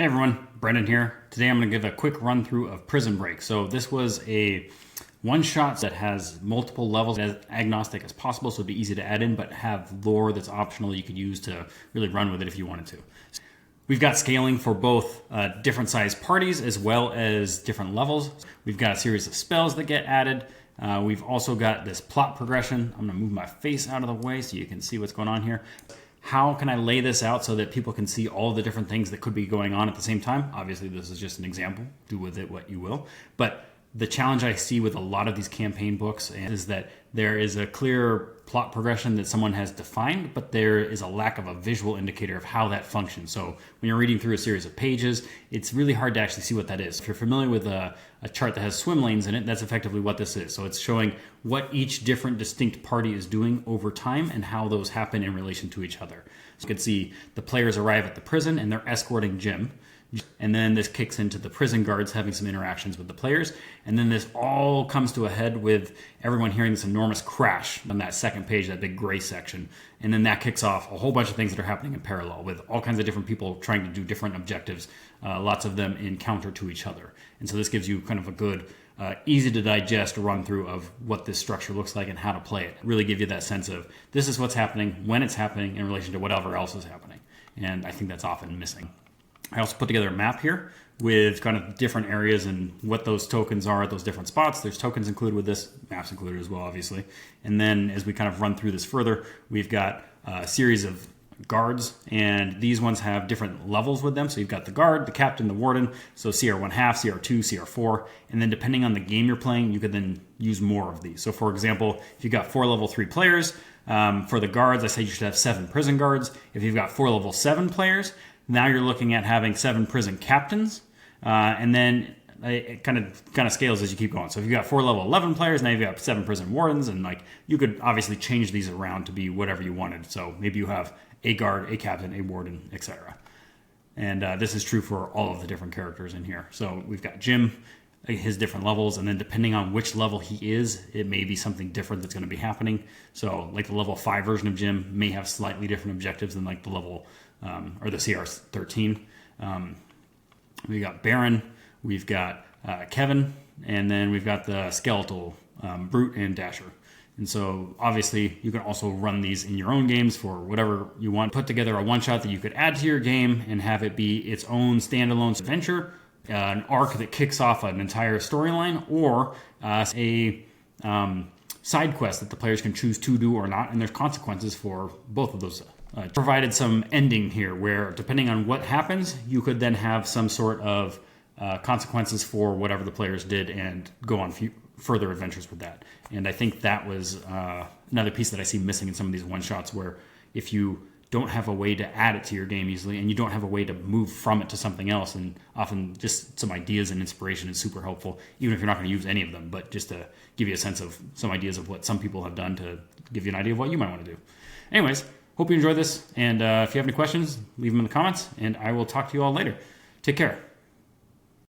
Hey everyone, Brendan here. Today I'm going to give a quick run through of Prison Break. So this was a one-shot that has multiple levels, as agnostic as possible, so it'd be easy to add in, but have lore that's optional you could use to really run with it if you wanted to. We've got scaling for both different size parties as well as different levels. We've got a series of spells that get added. We've also got this plot progression. I'm going to move my face out of the way so you can see what's going on here. How can I lay this out so that people can see all the different things that could be going on at the same time? Obviously, this is just an example. Do with it what you will. But the challenge I see with a lot of these campaign books is that there is a clear plot progression that someone has defined, but there is a lack of a visual indicator of how that functions. So when you're reading through a series of pages, it's really hard to actually see what that is. If you're familiar with a chart that has swim lanes in it, that's effectively what this is. So it's showing what each different distinct party is doing over time and how those happen in relation to each other. So you can see the players arrive at the prison and they're escorting Jim. And then this kicks into the prison guards having some interactions with the players. And then this all comes to a head with everyone hearing this enormous crash on that second page, that big gray section. And then that kicks off a whole bunch of things that are happening in parallel with all kinds of different people trying to do different objectives, lots of them in counter to each other. And so this gives you kind of a good, easy to digest run through of what this structure looks like and how to play it. Really give you that sense of this is what's happening, when it's happening in relation to whatever else is happening. And I think that's often missing. I also put together a map here with kind of different areas and what those tokens are at those different spots. There's tokens included with this, maps included as well, obviously. And then as we kind of run through this further, we've got a series of guards, and these ones have different levels with them. So you've got the guard, the captain, the warden, so CR1 half, CR2, CR4, and then depending on the game you're playing, you could then use more of these. So for example, if you've got 4 level 3 players, for the guards, I say you should have 7 prison guards. If you've got 4 level 7 players, now you're looking at having 7 prison captains, and then it kind of scales as you keep going. So if you've got 4 level 11 players, now you've got 7 prison wardens, and like you could obviously change these around to be whatever you wanted. So maybe you have a guard, a captain, a warden, etc. And this is true for all of the different characters in here. So we've got Jim, his different levels, and then depending on which level he is, it may be something different that's going to be happening. So like the level 5 version of Jim may have slightly different objectives than like the level or the CR13. We've got Baron, we've got Kevin, and then we've got the skeletal Brute and Dasher. And so obviously you can also run these in your own games for whatever you want. Put together a one-shot that you could add to your game and have it be its own standalone adventure, an arc that kicks off an entire storyline, or a side quest that the players can choose to do or not, and there's consequences for both of those. Provided some ending here where depending on what happens, you could then have some sort of consequences for whatever the players did and go on further adventures with that. And I think that was another piece that I see missing in some of these one-shots, where if you don't have a way to add it to your game easily and you don't have a way to move from it to something else, and often just some ideas and inspiration is super helpful, even if you're not going to use any of them, but just to give you a sense of some ideas of what some people have done to give you an idea of what you might want to do. Anyways, hope you enjoyed this, and if you have any questions, leave them in the comments, and I will talk to you all later. Take care.